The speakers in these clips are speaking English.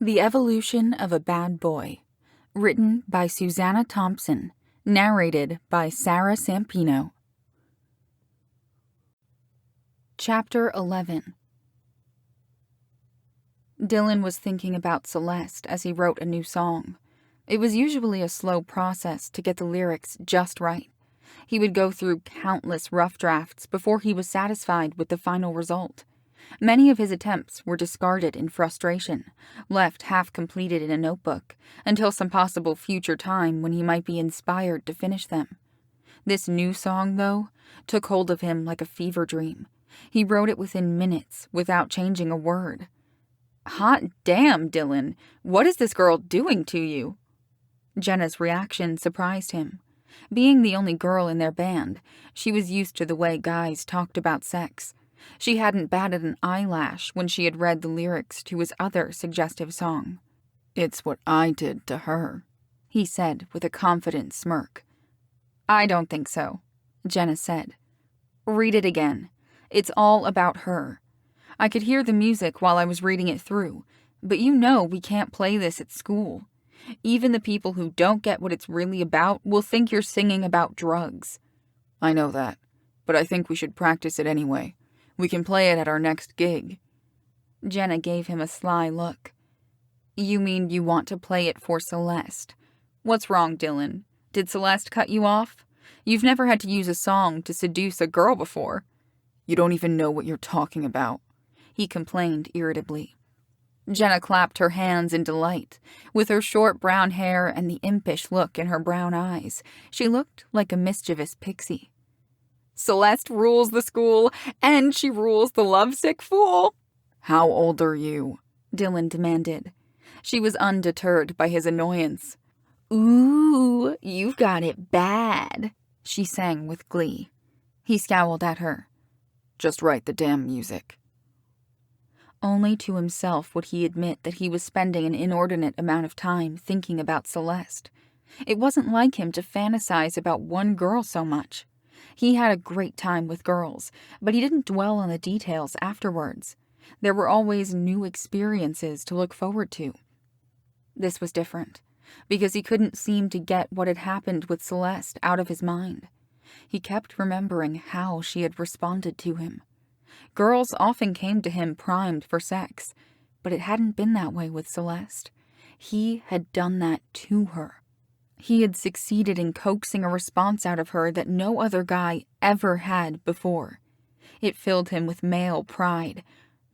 The Evolution of a Bad Boy, written by Susanna Thompson, narrated by Sarah Sampino. Chapter 11. Dylan was thinking about Celeste as he wrote a new song. It was usually a slow process to get the lyrics just right. He would go through countless rough drafts before he was satisfied with the final result. Many of his attempts were discarded in frustration, left half-completed in a notebook, until some possible future time when he might be inspired to finish them. This new song, though, took hold of him like a fever dream. He wrote it within minutes, without changing a word. "Hot damn, Dylan, what is this girl doing to you?" Jenna's reaction surprised him. Being the only girl in their band, she was used to the way guys talked about sex. She hadn't batted an eyelash when she had read the lyrics to his other suggestive song. "It's what I did to her," he said with a confident smirk. "I don't think so," Jenna said. "Read it again. It's all about her. I could hear the music while I was reading it through, but you know we can't play this at school. Even the people who don't get what it's really about will think you're singing about drugs." "I know that, but I think we should practice it anyway. We can play it at our next gig." Jenna gave him a sly look. "You mean you want to play it for Celeste? What's wrong, Dylan? Did Celeste cut you off? You've never had to use a song to seduce a girl before." "You don't even know what you're talking about," he complained irritably. Jenna clapped her hands in delight. With her short brown hair and the impish look in her brown eyes, she looked like a mischievous pixie. "Celeste rules the school, and she rules the lovesick fool." "How old are you?" Dylan demanded. She was undeterred by his annoyance. "Ooh, you've got it bad," she sang with glee. He scowled at her. "Just write the damn music." Only to himself would he admit that he was spending an inordinate amount of time thinking about Celeste. It wasn't like him to fantasize about one girl so much. He had a great time with girls, but he didn't dwell on the details afterwards. There were always new experiences to look forward to. This was different, because he couldn't seem to get what had happened with Celeste out of his mind. He kept remembering how she had responded to him. Girls often came to him primed for sex, but it hadn't been that way with Celeste. He had done that to her. He had succeeded in coaxing a response out of her that no other guy ever had before. It filled him with male pride,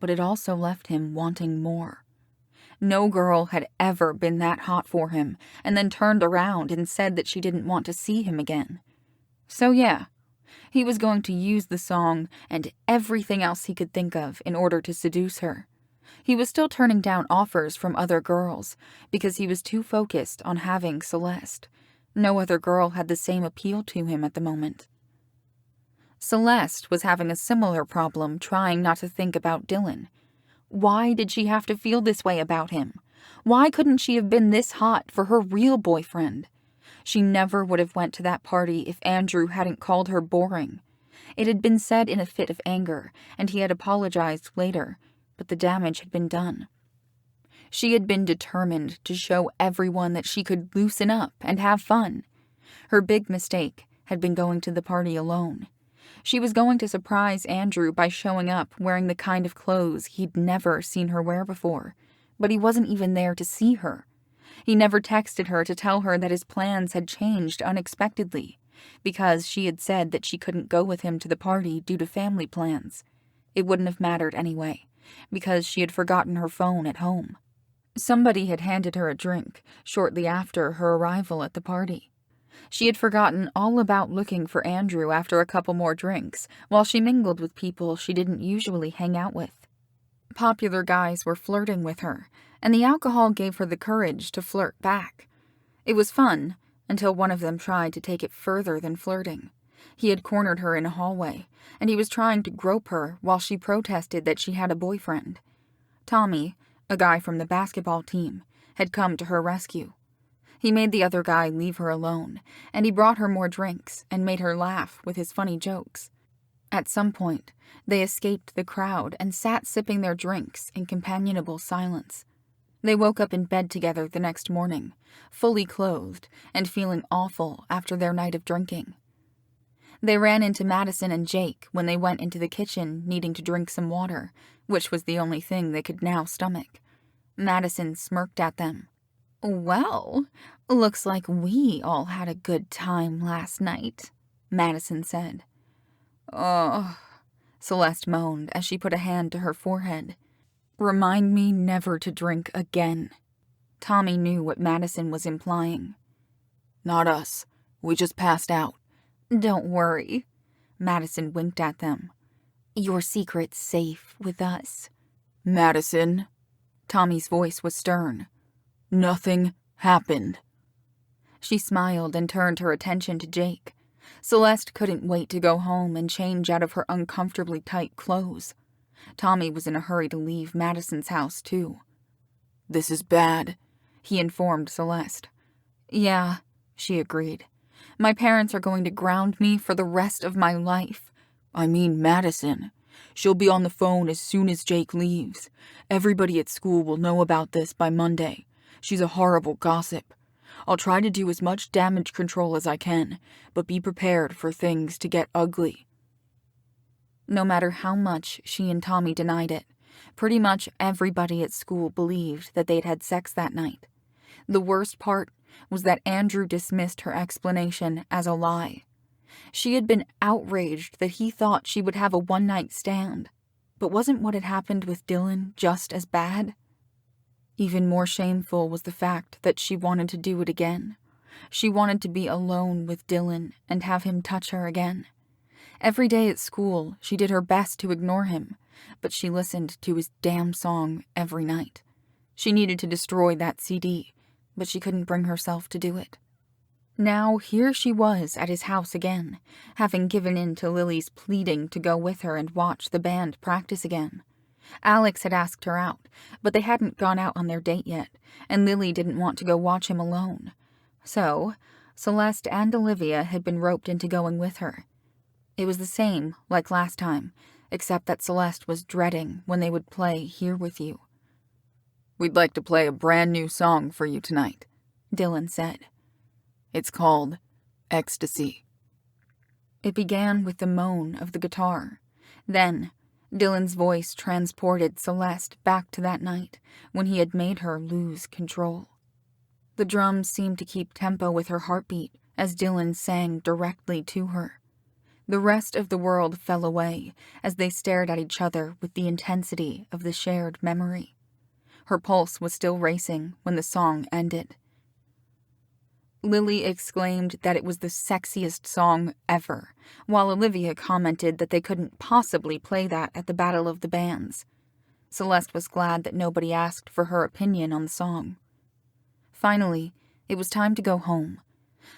but it also left him wanting more. No girl had ever been that hot for him and then turned around and said that she didn't want to see him again. So yeah, he was going to use the song and everything else he could think of in order to seduce her. He was still turning down offers from other girls because he was too focused on having Celeste. No other girl had the same appeal to him at the moment. Celeste was having a similar problem trying not to think about Dylan. Why did she have to feel this way about him? Why couldn't she have been this hot for her real boyfriend? She never would have went to that party if Andrew hadn't called her boring. It had been said in a fit of anger, and he had apologized later, but the damage had been done. She had been determined to show everyone that she could loosen up and have fun. Her big mistake had been going to the party alone. She was going to surprise Andrew by showing up wearing the kind of clothes he'd never seen her wear before, but he wasn't even there to see her. He never texted her to tell her that his plans had changed unexpectedly, because she had said that she couldn't go with him to the party due to family plans. It wouldn't have mattered anyway, because she had forgotten her phone at home. Somebody had handed her a drink shortly after her arrival at the party. She had forgotten all about looking for Andrew after a couple more drinks, while she mingled with people she didn't usually hang out with. Popular guys were flirting with her, and the alcohol gave her the courage to flirt back. It was fun, until one of them tried to take it further than flirting. He had cornered her in a hallway, and he was trying to grope her while she protested that she had a boyfriend. Tommy, a guy from the basketball team, had come to her rescue. He made the other guy leave her alone, and he brought her more drinks and made her laugh with his funny jokes. At some point, they escaped the crowd and sat sipping their drinks in companionable silence. They woke up in bed together the next morning, fully clothed and feeling awful after their night of drinking. They ran into Madison and Jake when they went into the kitchen needing to drink some water, which was the only thing they could now stomach. Madison smirked at them. "Well, looks like we all had a good time last night," Madison said. "Ugh," Celeste moaned as she put a hand to her forehead. "Remind me never to drink again." Tommy knew what Madison was implying. "Not us. We just passed out." "Don't worry." Madison winked at them. "Your secret's safe with us." "Madison." Tommy's voice was stern. "Nothing happened." She smiled and turned her attention to Jake. Celeste couldn't wait to go home and change out of her uncomfortably tight clothes. Tommy was in a hurry to leave Madison's house, too. "This is bad," he informed Celeste. "Yeah," she agreed. "My parents are going to ground me for the rest of my life." "I mean Madison. She'll be on the phone as soon as Jake leaves. Everybody at school will know about this by Monday. She's a horrible gossip. I'll try to do as much damage control as I can, but be prepared for things to get ugly." No matter how much she and Tommy denied it, pretty much everybody at school believed that they'd had sex that night. The worst part was that Andrew dismissed her explanation as a lie. She had been outraged that he thought she would have a one-night stand. But wasn't what had happened with Dylan just as bad? Even more shameful was the fact that she wanted to do it again. She wanted to be alone with Dylan and have him touch her again. Every day at school, she did her best to ignore him, but she listened to his damn song every night. She needed to destroy that CD, but she couldn't bring herself to do it. Now here she was at his house again, having given in to Lily's pleading to go with her and watch the band practice again. Alex had asked her out, but they hadn't gone out on their date yet, and Lily didn't want to go watch him alone. So, Celeste and Olivia had been roped into going with her. It was the same, like last time, except that Celeste was dreading when they would play Here With You. "We'd like to play a brand new song for you tonight," Dylan said. "It's called Ecstasy." It began with the moan of the guitar. Then, Dylan's voice transported Celeste back to that night when he had made her lose control. The drums seemed to keep tempo with her heartbeat as Dylan sang directly to her. The rest of the world fell away as they stared at each other with the intensity of the shared memory. Her pulse was still racing when the song ended. Lily exclaimed that it was the sexiest song ever, while Olivia commented that they couldn't possibly play that at the Battle of the Bands. Celeste was glad that nobody asked for her opinion on the song. Finally, it was time to go home.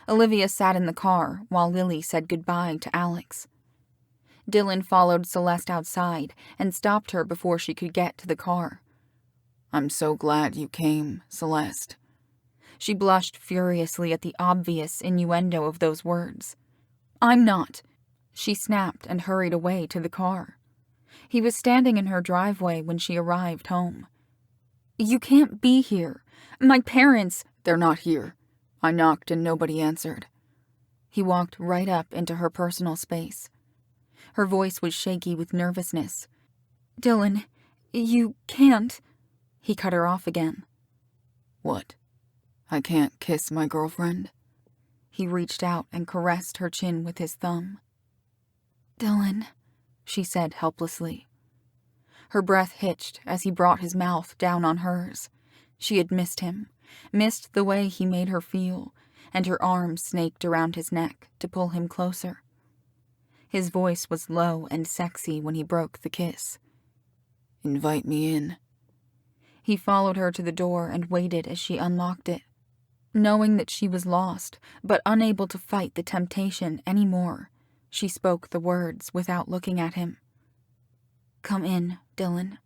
Olivia sat in the car while Lily said goodbye to Alex. Dylan followed Celeste outside and stopped her before she could get to the car. "I'm so glad you came, Celeste." She blushed furiously at the obvious innuendo of those words. "I'm not." She snapped and hurried away to the car. He was standing in her driveway when she arrived home. "You can't be here. My parents—" "They're not here. I knocked and nobody answered." He walked right up into her personal space. Her voice was shaky with nervousness. "Dylan, you can't—" He cut her off again. "What? I can't kiss my girlfriend?" He reached out and caressed her chin with his thumb. "Dylan," she said helplessly. Her breath hitched as he brought his mouth down on hers. She had missed him, missed the way he made her feel, and her arms snaked around his neck to pull him closer. His voice was low and sexy when he broke the kiss. "Invite me in." He followed her to the door and waited as she unlocked it. Knowing that she was lost, but unable to fight the temptation anymore, she spoke the words without looking at him. "Come in, Dylan."